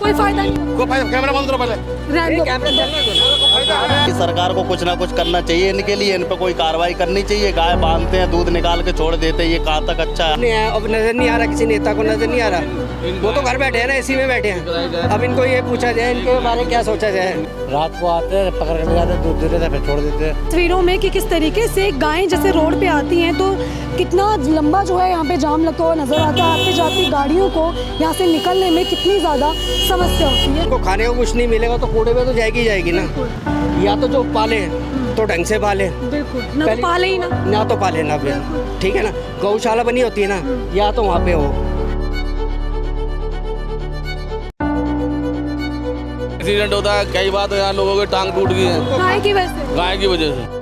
कोई फायदा नहीं। कोई फायदा, कैमरा बंद करो पहले। सरकार को कुछ ना कुछ करना चाहिए इनके लिए, इन पे कोई कार्रवाई करनी चाहिए। गाय बांधते हैं, दूध निकाल के छोड़ देते हैं, ये कहाँ तक अच्छा है? अब नजर नहीं आ रहा, किसी नेता को नजर नहीं आ रहा। वो तो घर बैठे हैं ना, एसी में बैठे हैं। अब इनको ये पूछा जाए, इनके बारे में क्या सोचा जाए? रात को आते हैं, पकड़ के ले जाते हैं, दूध देते हैं, फिर छोड़ देते हैं। तस्वीरों में कि किस तरीके से गायें जैसे रोड पे आती हैं तो कितना लंबा जो है यहाँ पे जाम लगता हुआ नजर आता है। आती जाती गाड़ियों को यहाँ से निकलने में कितनी ज़्यादा समस्या होती है। इनको खाने को कुछ नहीं मिलेगा तो कूड़े में तो जाएगी जाएगी ना। या तो जो पाले तो ढंग से पाले, बिल्कुल ना तो पाले ही ना तो पाले ना फिर, ठीक है ना। गौशाला बनी होती है ना, या तो वहाँ पे हो। एक्सीडेंट होता है कई बार, तो यहाँ लोगों की टांग टूट गई है गाय की वजह से। गाय की वजह से।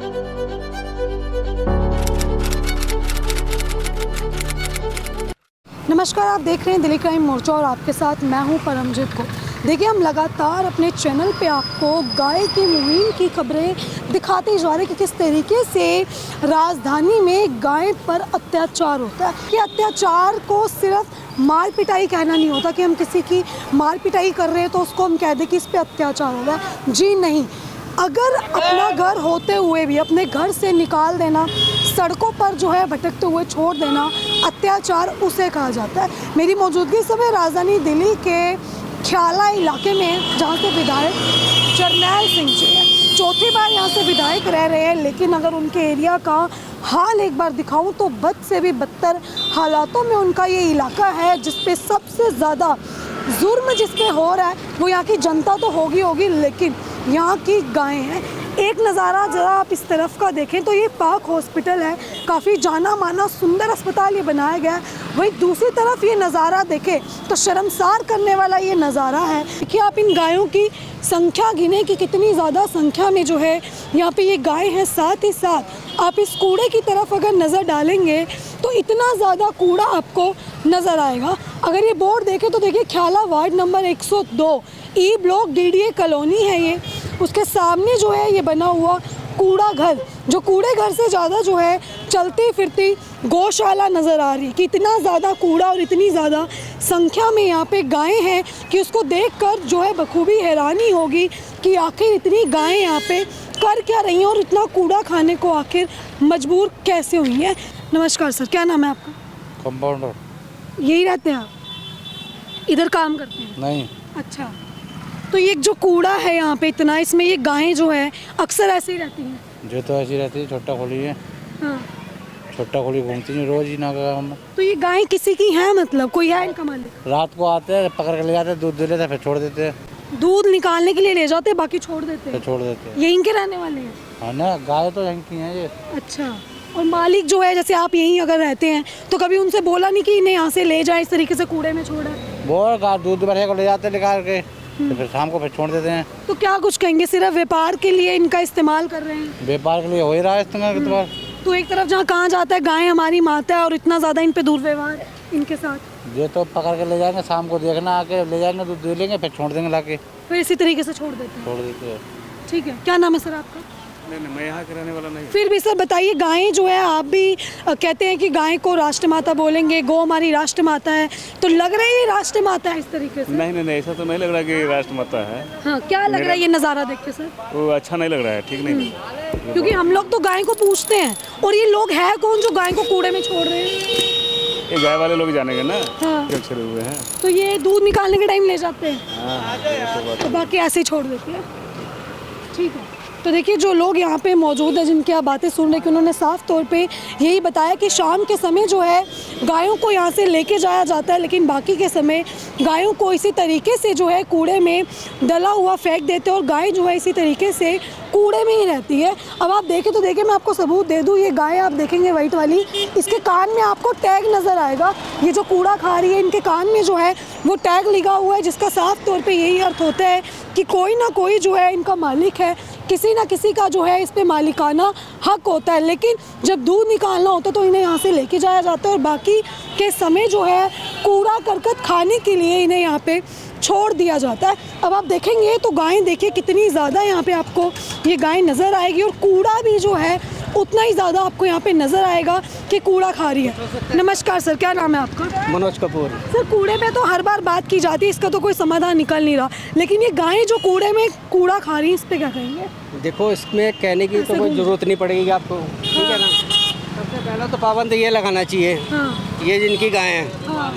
नमस्कार, आप देख रहे हैं दिल्ली क्राइम मोर्चा और आपके साथ मैं हूं परमजीत को। देखिए, हम लगातार अपने चैनल पे आपको गाय की मुहिम की खबरें दिखाते जा रहे हैं कि किस तरीके से राजधानी में गाय पर अत्याचार होता है। कि अत्याचार को सिर्फ मार पिटाई कहना नहीं होता कि हम किसी की मार पिटाई कर रहे हैं तो उसको हम कह दें कि इस पर अत्याचार हो रहा है। जी नहीं, अगर अपना घर होते हुए भी अपने घर से निकाल देना, सड़कों पर जो है भटकते हुए छोड़ देना, अत्याचार उसे कहा जाता है। मेरी मौजूदगी समय राजधानी दिल्ली के ख्याला इलाके में, जहाँ से विधायक जरनैल सिंह जी हैं, चौथी बार यहाँ से विधायक रह रहे हैं। लेकिन अगर उनके एरिया का हाल एक बार दिखाऊं तो बद से भी बदतर हालातों में उनका ये इलाका है, जिसपे सबसे ज़्यादा जुर्म जिसपे हो रहा है वो यहाँ की जनता तो होगी, लेकिन यहाँ की गायें हैं। एक नज़ारा ज़रा आप इस तरफ का देखें तो ये पाक हॉस्पिटल है, काफ़ी जाना माना सुंदर अस्पताल ये बनाया गया है। वहीं दूसरी तरफ ये नज़ारा देखें तो शर्मसार करने वाला ये नज़ारा है। देखिए, आप इन गायों की संख्या गिने कि कितनी ज़्यादा संख्या में जो है यहाँ पे ये गाय हैं। साथ ही साथ आप इस कूड़े की तरफ अगर नज़र डालेंगे तो इतना ज़्यादा कूड़ा आपको नज़र आएगा। अगर ये बोर्ड देखें तो देखिए, Khyala ward number 102 E block DDA colony है ये। उसके सामने जो है ये बना हुआ कूड़ा घर, जो कूड़े घर से ज़्यादा जो है चलती फिरती गौशाला नज़र आ रही है। कि इतना ज़्यादा कूड़ा और इतनी ज़्यादा संख्या में यहाँ पे गायें हैं कि उसको देखकर जो है बखूबी हैरानी होगी कि आखिर इतनी गायें यहाँ पे कर क्या रही हैं और इतना कूड़ा खाने को आखिर मजबूर कैसे हुई हैं। नमस्कार सर, क्या नाम है आपका? कंपाउंडर। यही रहते हैं आप? इधर काम करते हैं? नहीं। अच्छा, तो ये जो कूड़ा है यहाँ पे इतना, इसमें ये गायें जो है अक्सर ऐसे ही रहती हैं? जो तो ऐसी रहती है, छोटा खोली है। हाँ। छोटा खोली घूमती है रोज ही ना काम में। तो ये गायें किसी की हैं, मतलब कोई है इनका मालिक? रात को आते हैं, पकड़ के ले जाते हैं, दूध दे लेते हैं, फिर छोड़ देते हैं। दूध निकालने के लिए ले जाते हैं, बाकी छोड़ देते हैं? फिर छोड़ देते हैं। ये इनके रहने वाले हैं? हाँ ना, गाय तो यहीं की हैं ये। अच्छा, और मालिक जो है, जैसे आप यहीं अगर रहते हैं तो कभी उनसे बोला नहीं कि इन्हें यहाँ से ले जाए, इस तरीके से कूड़े में छोड़ा? वो दूध भरे को ले जाते हैं निकाल के, तो फिर शाम को फिर छोड़ देते हैं। तो क्या कुछ कहेंगे, सिर्फ व्यापार के लिए इनका इस्तेमाल कर रहे हैं? व्यापार के लिए हो ही रहा है इस्तेमाल। तो एक तरफ जहाँ कहा जाता है गाय हमारी माता है और इतना ज़्यादा इन पे दुर्व्यवहार इनके साथ। ये तो पकड़ के ले जाएंगे, शाम को देखना आके ले जाएंगे, दूध दे लेंगे, फिर छोड़ देंगे लाके। फिर इसी तरीके से छोड़ देते हैं? छोड़ देते हैं। ठीक है, क्या नाम है सर आपका? नहीं, मैं यहाँ के रहने वाला नहीं। फिर भी सर बताइए, गायें जो है, आप भी कहते हैं कि गाय को राष्ट्रमाता बोलेंगे, गौ हमारी राष्ट्रमाता है, तो लग रहा है ये राष्ट्रमाता है इस तरीके से? नहीं, ऐसा तो नहीं लग रहा कि राष्ट्रमाता है। हाँ, क्या लग रहा है ये नज़ारा देख के सर? वो अच्छा नहीं लग रहा है, ठीक नहीं। क्योंकि हम लोग तो गाय को पूछते हैं, और ये लोग हैं कौन जो गाय को कूड़े में छोड़ रहे हैं? ये गाय वाले लोग जानेंगे ना। हाँ। क्या छड़े हुए हैं। तो ये दूध निकालने के टाइम ले जाते हैं? हाँ, तो बाकी ऐसे ही छोड़ देते हैं। ठीक है, तो देखिए, जो लोग यहाँ पे मौजूद हैं जिनकी आप बातें सुन रहे हैं, कि उन्होंने साफ तौर पे यही बताया कि शाम के समय जो है गायों को यहाँ से लेके जाया जाता है, लेकिन बाकी के समय गायों को इसी तरीके से जो है कूड़े में डला हुआ फेंक देते हैं और गाय जो है इसी तरीके से कूड़े में ही रहती है। अब आप देखें तो देखिए, मैं आपको सबूत दे दूँ, ये गाय आप देखेंगे वाइट वाली, इसके कान में आपको टैग नज़र आएगा। ये जो कूड़ा खा रही है, इनके कान में जो है वो टैग लगा हुआ है, जिसका साफ तौर पे यही अर्थ होता है कि कोई ना कोई जो है इनका मालिक है, किसी ना किसी का जो है इस पे मालिकाना हक होता है। लेकिन जब दूध निकालना होता है तो इन्हें यहाँ से लेके जाया जाता है और बाकी के समय जो है कूड़ा करकट खाने के लिए इन्हें यहाँ पे छोड़ दिया जाता है। अब आप देखेंगे तो गायें देखिए कितनी ज़्यादा यहाँ पे आपको ये गाय नज़र आएगी और कूड़ा भी जो है उतना ही ज़्यादा आपको यहाँ पे नज़र आएगा कि कूड़ा खा रही है। नमस्कार सर, क्या नाम है आपका? मनोज कपूर। सर, कूड़े पे तो हर बार बात की जाती है, इसका तो कोई समाधान निकल नहीं रहा, लेकिन ये गायें जो कूड़े में कूड़ा खा रही है, इस पे क्या कहेंगे? देखो, इसमें कहने की तो कोई ज़रूरत नहीं पड़ेगी आपको, ठीक है ना। सबसे पहले तो पाबंद ये लगाना चाहिए, हाँ ये जिनकी गायें हैं, हाँ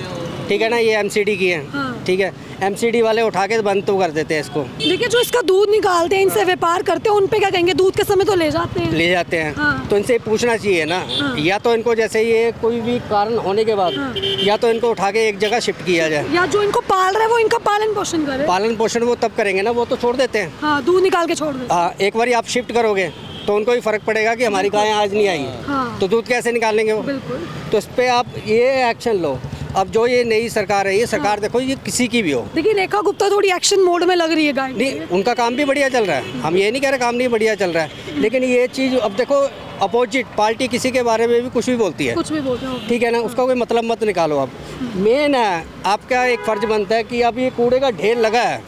ठीक है ना, ये एमसीडी की हैं, हाँ। ठीक है। एमसीडी वाले उठा के बंद तो कर देते हैं इसको, देखिए, जो इसका दूध निकालते हैं, इनसे व्यापार करते हैं, उन पे क्या कहेंगे? दूध के समय तो ले जाते हैं, ले जाते हैं, हाँ। तो इनसे पूछना चाहिए ना, हाँ। या तो इनको जैसे ये कोई भी कारण होने के बाद हाँ। या तो इनको उठा के एक जगह शिफ्ट किया जाए। या जो इनको पाल रहा है वो इनका पालन पोषण करे। पालन पोषण वो तब करेंगे ना, वो तो छोड़ देते हैं। हाँ, दूध निकाल के छोड़ देते हैं। हाँ, एक बार आप शिफ्ट करोगे तो उनको भी फर्क पड़ेगा कि हमारी गायें आज नहीं आई, हाँ। तो दूध कैसे निकालेंगे वो? बिल्कुल। तो इस पे आप ये एक्शन लो। अब जो ये नई सरकार है, ये सरकार देखो, ये किसी की भी हो, देखिए, रेखा गुप्ता थोड़ी एक्शन मोड में लग रही है गाय नहीं, उनका काम भी बढ़िया चल रहा है, हम ये नहीं कह रहे काम नहीं बढ़िया चल रहा है, लेकिन ये चीज़ अब देखो, अपोजिट पार्टी किसी के बारे में भी कुछ भी बोलती है, कुछ भी बोलते हो। ठीक है ना, उसका कोई मतलब मत निकालो आप। मेन है आपका एक फर्ज बनता है कि अब ये कूड़े का ढेर लगा है,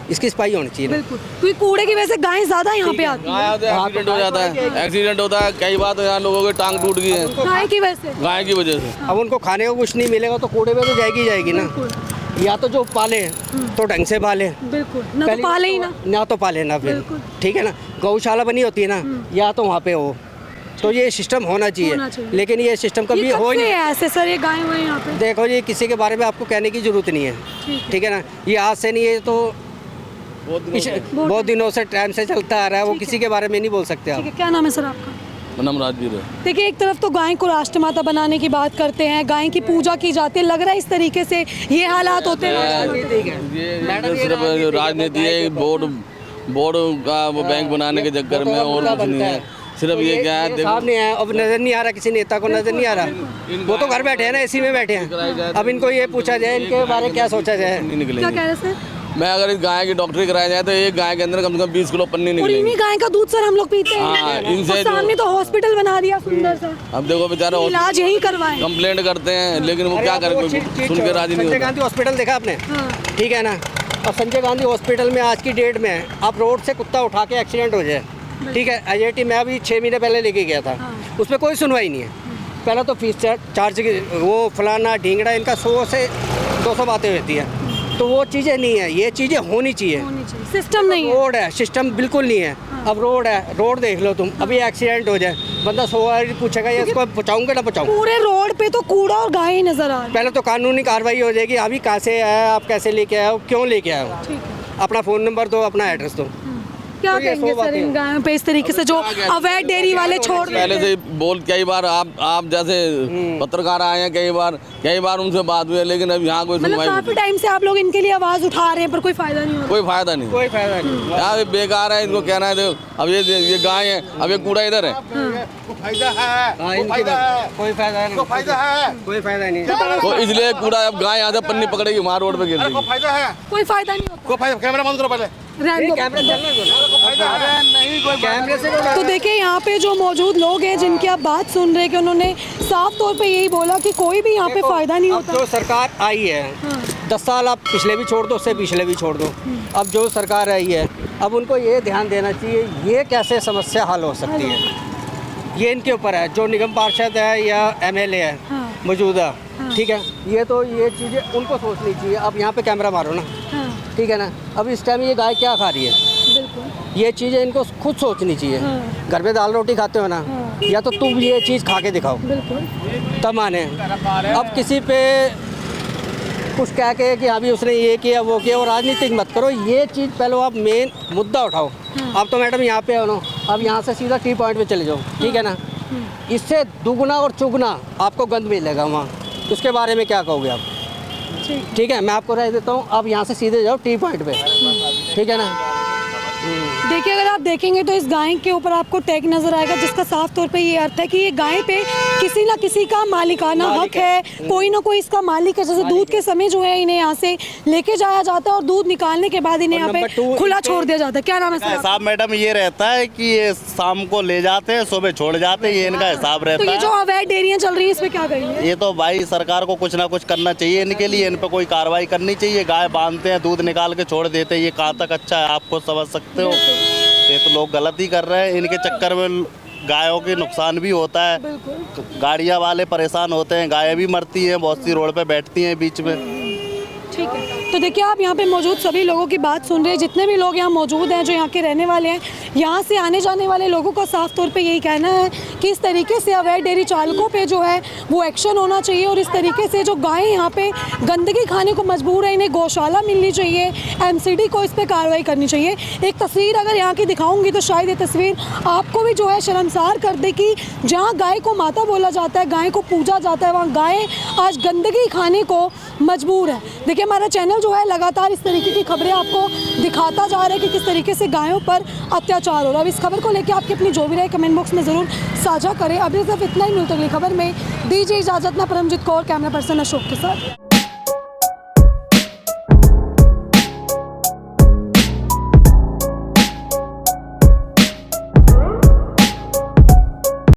इसकी सफाई होनी चाहिए ना। बिल्कुल, क्योंकि कूड़े की वजह से गायें ज्यादा यहाँ पे आती गाय है। आते हैं, एक्सीडेंट हो जाता है, एक्सीडेंट होता है, कई बार तो यहाँ लोगों की टांग टूट गई है गाय की वजह से। गाय की वजह से। अब उनको खाने को कुछ नहीं मिलेगा तो कूड़े में तो जाएगी ना, या तो जो पाले तो ढंग से पाले, बिल्कुल, ना तो पहली पाले ही ना। ना तो पाले ना फिर, बिल्कुल। ठीक है ना, गौशाला बनी होती है ना, या तो वहाँ पे हो, तो ये सिस्टम होना होना चाहिए, चाहिए। लेकिन ये सिस्टम कभी ये कब हो ही से नहीं। है ऐसे सर, ये गाय हुए यहाँ पे? देखो जी, किसी के बारे में आपको कहने की जरूरत नहीं है, ठीक है ना, ये आज से नहीं है, तो बहुत दिनों से टाइम से चलता आ रहा है, वो किसी के बारे में नहीं बोल सकते ठीक आप। है, क्या नाम है सर आपका? नाम राजवीर है। देखिए, एक तरफ तो गाय को राष्ट्रमाता बनाने की बात करते हैं, गाय की पूजा की जाती है, लग रहा है इस तरीके से ये हालात होते हैं। ये सिर्फ राजनीति है, बोर्ड का वो बैंक बनाने के चक्कर में, और कुछ नहीं है। सिर्फ ये क्या है, देखो साहब नहीं है, अब नजर नहीं आ रहा, किसी नेता को नजर नहीं आ रहा, वो तो घर बैठे हैं ना, एसी में बैठे हैं। अब इनको ये पूछा जाए, इनके बारे में क्या सोचा जाए? नहीं क्या निकलेंगे। कह रहे सर? मैं अगर इस गाय की डॉक्टरी कराया जाए तो एक गाय के अंदर कम से कम 20 किलो पन्नी और निकलेंगी। इन्हीं गाय का दूध सर हम लोग पीते हाँ, हैं, इनसे और सामने तो हॉस्पिटल बना दिया सुंदर सा, अब देखो बेचारा इलाज यही करवाएं। कंप्लेंट करते हैं, लेकिन वो क्या करें, सुन के राजी नहीं संजय होता। गांधी हॉस्पिटल देखा आपने, हाँ, ठीक है ना, और संजय गांधी हॉस्पिटल में आज की डेट में आप रोड से कुत्ता उठा के एक्सीडेंट हो जाए, ठीक है, IIT में अभी 6 महीने पहले लेके गया था, उसमें कोई सुनवाई नहीं है। पहले तो फीस चार्ज वो फलाना ढींगड़ा, इनका 100 से 200 बातें होती हैं, तो वो चीज़ें नहीं है, ये चीज़ें होनी चाहिए। होनी चाहिए, सिस्टम नहीं है। रोड है, सिस्टम बिल्कुल नहीं है। अब रोड है, रोड देख लो तुम, अभी एक्सीडेंट हो जाए, बंदा 100 बार पूछेगा ये इसको बचाऊंगा ना बचाऊं। पूरे रोड पे तो कूड़ा और गाय नजर आ रही पहले तो कानूनी कार्रवाई हो जाएगी, अभी कहाँ से आया, आप कैसे लेके आए हो, क्यों लेके आए हो, है। ठीक है, अपना फ़ोन नंबर दो, अपना एड्रेस दो। क्या तो ये कहेंगे 100 सर इन बातें। गायों पे इस तरीके से जो अवैध डेयरी वाले छोड़ पहले देते से बोल, कई बार आप जैसे पत्रकार आए हैं, कई बार उनसे बात हुई है, लेकिन अब यहाँ कोई मतलब सुनवाई काफी टाइम से आप लोग इनके लिए आवाज उठा रहे हैं पर कोई फायदा नहीं हो रहा। कोई फायदा नहीं। कोई फायदा नहीं। यहाँ ये बेकार है, इनको कहना है देखो, अब ये गाय है, अब ये कूड़ा इधर है, हाँ, इनकी बात- कोई फायदा नहीं, कोई फायदा नहीं। तो इसलिए कूड़ा, अब गाय यहाँ से पन्नी पकड़ेगी, वहाँ रोड पे गिर जाएगी। कोई फायदा नहीं होता। कैमरा बंद करो पहले। रहने दो। कैमरे चलने दो ना। कैमरे से तो देखिए, यहाँ पे जो मौजूद लोग हैं जिनकी आप बात सुन रहे हैं कि उन्होंने साफ तौर पे यही बोला कि कोई भी यहाँ पे फायदा नहीं अब होता। जो सरकार आई है, हाँ। 10 साल आप पिछले भी छोड़ दो, उससे पिछले भी छोड़ दो, अब जो सरकार आई है, अब उनको ये ध्यान देना चाहिए ये कैसे समस्या हल हो सकती है, ये इनके ऊपर है। जो निगम पार्षद है या MLA है हाँ। मौजूदा, हाँ। ठीक है, ये तो ये चीज़ें उनको सोचनी चाहिए। अब यहाँ पे कैमरा मारो ना, हाँ, ठीक है ना, अब इस टाइम ये गाय क्या खा रही है, बिल्कुल। ये चीज़ें इनको खुद सोचनी चाहिए। हाँ। घर में दाल रोटी खाते हो ना, हाँ। या तो तुम ये चीज़ खा के दिखाओ बिल्कुल। तब माने। अब किसी पे कुछ कह के कि अभी उसने ये किया वो किया, और राजनीतिक मत करो, ये चीज़ पहले आप मेन मुद्दा उठाओ। अब तो मैडम यहाँ पे हो ना, अब यहाँ से सीधा टी पॉइंट पे चले जाओ, ठीक है ना, इससे दुगना और चुगना आपको गंद मिलेगा वहाँ, उसके बारे में क्या कहोगे आप? ठीक है, मैं आपको राय देता हूँ, आप यहाँ से सीधे जाओ टी पॉइंट पे, ठीक है ना। देखिए, अगर आप देखेंगे तो इस गाय के ऊपर आपको टैग नजर आएगा जिसका साफ तौर पे ये अर्थ है कि ये गाय पे किसी ना किसी का मालिकाना हक है, कोई ना कोई इसका मालिक है। जैसे दूध के समय जो है इन्हें यहाँ से लेके जाया जाता है और दूध निकालने के बाद इन्हें यहाँ नंबर पे 2 खुला छोड़ दिया जाता है। क्या नाम है सर? हिसाब मैडम ये रहता है कि ये शाम को ले जाते हैं, सुबह छोड़ जाते हैं, ये इनका हिसाब तो रहता ये जो है। अवैध डेयरियाँ चल रही है इस पे क्या करेंगे? ये तो भाई सरकार को कुछ ना कुछ करना चाहिए इनके लिए, इन पे कोई कार्रवाई करनी चाहिए। गाय बांधते हैं, दूध निकाल के छोड़ देते हैं, ये कहाँ तक अच्छा है आप खुद समझ सकते हो। ये तो लोग गलत ही कर रहे हैं, इनके चक्कर में गायों के नुकसान भी होता है, बिल्कुल गाड़ियाँ वाले परेशान होते हैं, गायें भी मरती हैं, बहुत सी रोड पे बैठती हैं बीच में। ठीक है। तो देखिए आप यहाँ पे मौजूद सभी लोगों की बात सुन रहे हैं, जितने भी लोग यहाँ मौजूद हैं जो यहाँ के रहने वाले हैं, यहाँ से आने जाने वाले लोगों का साफ तौर पे यही कहना है कि इस तरीके से अवैध डेयरी चालकों पे जो है वो एक्शन होना चाहिए और इस तरीके से जो गायें यहाँ पे गंदगी खाने को मजबूर है, इन्हें गौशाला मिलनी चाहिए, एमसीडी को इस पर कार्रवाई करनी चाहिए। एक तस्वीर अगर यहाँ की दिखाऊंगी तो शायद ये तस्वीर आपको भी जो है शर्मसार कर दे कि जहाँ गाय को माता बोला जाता है, गाय को पूजा जाता है, वहाँ गायें आज गंदगी खाने को मजबूर है। देखिए हमारा चैनल जो है लगातार इस तरीके की खबरें आपको दिखाता जा रहा है कि किस तरीके से गायों पर अत्याचार हो रहा है। अब इस खबर को लेकर आपकी अपनी जो भी राय कमेंट बॉक्स में ज़रूर साझा करें। अभी सिर्फ इतना ही, मिलते अगली खबर में दीजिए इजाज़त। ना परमजीत कौर, कैमरा पर्सन अशोक के साथ।